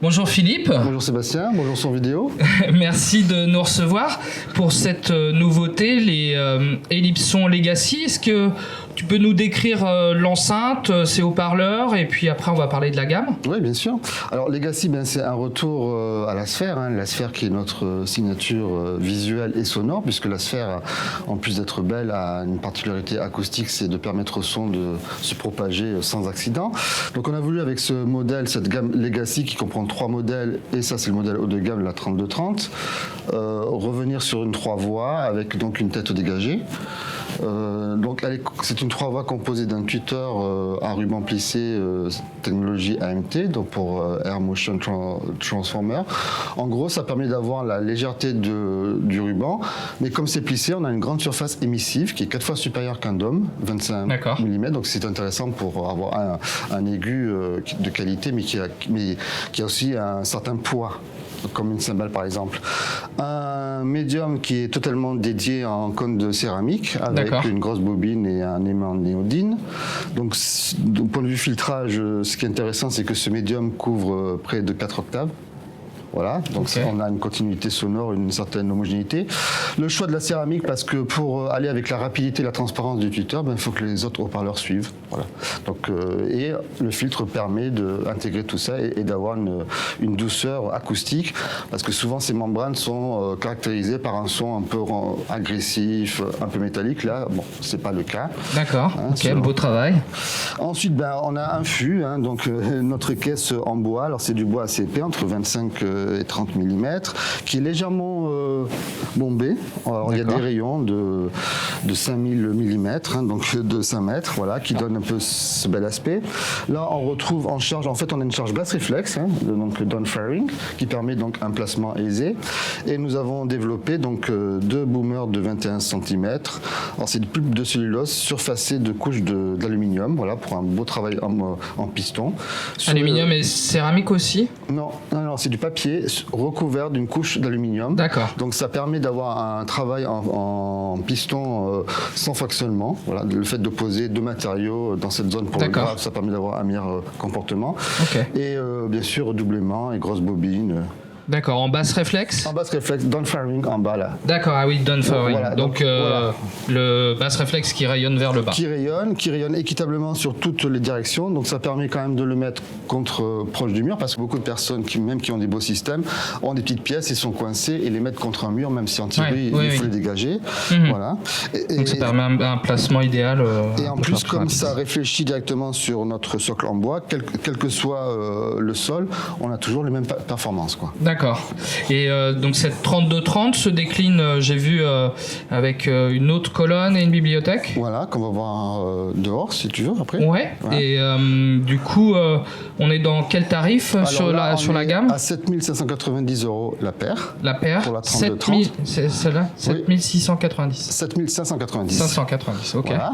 Bonjour Philippe. Bonjour Sébastien, bonjour son vidéo. Merci de nous recevoir pour cette nouveauté, les Ellipson Legacy. Est-ce que tu peux nous décrire l'enceinte, ses haut-parleurs, et puis après on va parler de la gamme? Oui, bien sûr. Alors Legacy, c'est un retour à la sphère, la sphère qui est notre signature visuelle et sonore, puisque la sphère, en plus d'être belle, a une particularité acoustique, c'est de permettre au son de se propager sans accident. Donc on a voulu avec ce modèle, cette gamme Legacy qui comprend 3 modèles, et ça c'est le modèle haut de gamme, la 3230, revenir sur une 3 voix avec donc une tête dégagée. C'est une 3 voix composée d'un tuteur à ruban plissé technologie AMT, donc pour Air Motion Transformer. En gros, ça permet d'avoir la légèreté du ruban, mais comme c'est plissé, on a une grande surface émissive qui est 4 fois supérieure qu'un dôme, 25 mm, donc c'est intéressant pour avoir un aigu de qualité, mais qui a aussi un certain poids, comme une cymbale par exemple. Un médium qui est totalement dédié en cône de céramique avec une grosse bobine et un aimant néodyne. Donc du point de vue filtrage, ce qui est intéressant, c'est que ce médium couvre près de 4 octaves. Voilà, donc on a une continuité sonore, une certaine homogénéité. Le choix de la céramique, parce que pour aller avec la rapidité et la transparence du tuteur, il faut que les autres haut-parleurs suivent. Voilà. Donc, et le filtre permet d'intégrer tout ça et d'avoir une douceur acoustique, parce que souvent ces membranes sont caractérisées par un son un peu agressif, un peu métallique. Là, bon, c'est pas le cas. D'accord, beau travail. Ensuite, on a un fût, donc notre caisse en bois. Alors c'est du bois assez épais, entre 25 et 30 mm, qui est légèrement bombé. Alors, il y a des rayons de 5000 mm, donc de 5 mètres, voilà, qui donnent un peu ce bel aspect. Là, on retrouve en charge, en fait, on a une charge basse réflexe, donc downfiring, qui permet donc un placement aisé. Et nous avons développé donc 2 boomers de 21 cm. Alors, c'est des pulpes de cellulose surfacées de couches d'aluminium, voilà, pour un beau travail en piston. Aluminium et céramique aussi? Non, c'est du papier recouvert d'une couche d'aluminium. D'accord. Donc ça permet d'avoir un travail en piston sans fractionnement. Voilà, le fait de poser 2 matériaux dans cette zone pour le grave, ça permet d'avoir un meilleur comportement. Et bien sûr, redoublement et grosse bobine. D'accord, en basse réflexe? En basse réflexe, downfiring en bas là. D'accord, ah oui, downfiring. Voilà, donc le basse réflexe qui rayonne vers le bas. Qui rayonne équitablement sur toutes les directions. Donc ça permet quand même de le mettre proche du mur, parce que beaucoup de personnes qui ont des beaux systèmes ont des petites pièces et sont coincées et les mettre contre un mur, même si en théorie il faut les dégager. Voilà. Donc ça permet un placement idéal. Et en plus, comme ça réfléchit directement sur notre socle en bois, quel que soit le sol, on a toujours les mêmes performances, quoi. D'accord. Et donc cette 3230 se décline, j'ai vu, avec une autre colonne et une bibliothèque. Voilà, qu'on va voir dehors si tu veux après. Ouais. Et du coup, on est dans quel tarif sur la gamme? À 7590 € la paire. La paire. Pour la 3230. C'est celle-là? 7690. 7590. 590, ok. Voilà.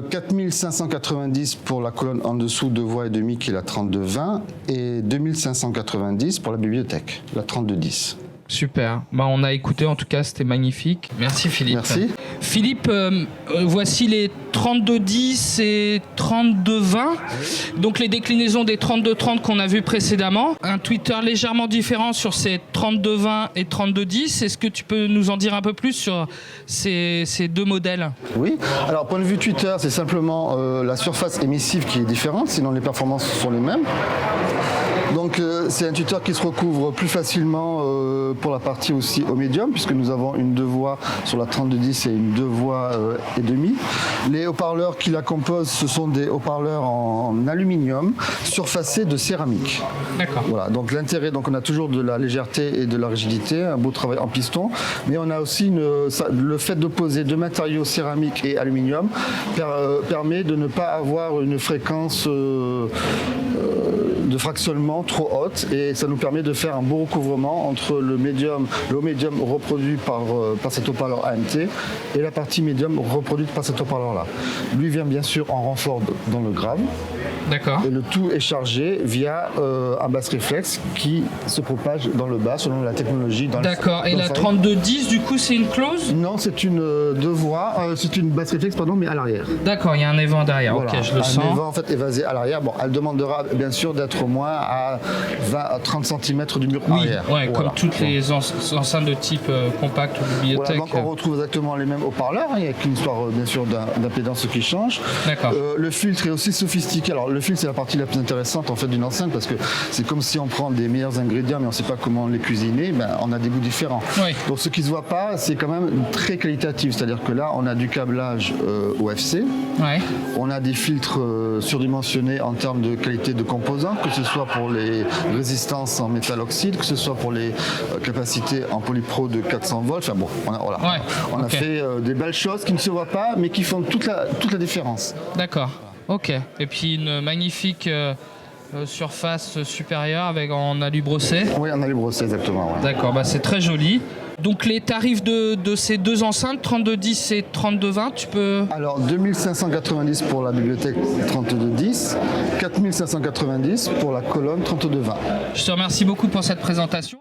4590 pour la colonne en dessous de voix et demi qui est la 3220 et 2590 pour la bibliothèque. La 3210. Super. On a écouté, en tout cas, c'était magnifique. Merci Philippe. Merci. Philippe, voici les 3210 et 3220. Donc les déclinaisons des 3230 qu'on a vues précédemment. Un tweeter légèrement différent sur ces 3220 et 3210. Est-ce que tu peux nous en dire un peu plus sur ces 2 modèles? Oui. Alors, point de vue Twitter, c'est simplement la surface émissive qui est différente, sinon les performances sont les mêmes. Donc c'est un tuteur qui se recouvre plus facilement pour la partie aussi au médium, puisque nous avons une 2 voix sur la 3210 et une 2 voix et demi. Les haut-parleurs qui la composent, ce sont des haut-parleurs en aluminium surfacés de céramique. D'accord. Voilà, donc l'intérêt, donc on a toujours de la légèreté et de la rigidité, un beau travail en piston, mais on a aussi le fait d'opposer 2 matériaux céramique et aluminium permet de ne pas avoir une fréquence de fractionnement trop haute, et ça nous permet de faire un beau recouvrement entre le haut médium reproduit par cet haut-parleur AMT et la partie médium reproduite par cet haut-parleur là. Lui vient bien sûr en renfort dans le grave. D'accord. Et le tout est chargé via un basse réflexe qui se propage dans le bas selon la technologie. D'accord. Et la 3210, du coup, c'est une close? Non, c'est une deux voies, c'est une basse réflexe, pardon, mais à l'arrière. D'accord, il y a un évent derrière. Voilà. Ok, je le un sens. évent en fait évasé à l'arrière. Bon, elle demandera bien sûr d'être au moins à 20 à 30 cm du mur arrière. Ouais, Voilà. comme toutes les enceintes de type compact ou Voilà, bibliothèque. donc on retrouve exactement les mêmes haut-parleurs. Il n'y a qu'une histoire bien sûr d'impédance qui change. D'accord. Le filtre est aussi sophistiqué. Alors le filtre c'est la partie la plus intéressante en fait d'une enceinte parce que c'est comme si on prend des meilleurs ingrédients mais on ne sait pas comment les cuisiner. Ben, on a des goûts différents. Oui. Donc ce qui se voit pas, c'est quand même très qualitatif. C'est-à-dire que là on a du câblage OFC. Ouais. On a des filtres surdimensionnés en termes de qualité de composants, que ce soit pour les résistances en métal oxyde, que ce soit pour les capacités en polypro de 400 volts. Enfin bon, on a fait des belles choses qui ne se voient pas, mais qui font toute la différence. D'accord. Ok. Et puis une magnifique surface supérieure en alu brossé. Oui, on a les brossés exactement. Ouais. D'accord, bah c'est très joli. Donc les tarifs de ces deux enceintes, 3210 et 3220, tu peux... Alors 2590 pour la bibliothèque 3210, 4590 pour la colonne 3220. Je te remercie beaucoup pour cette présentation.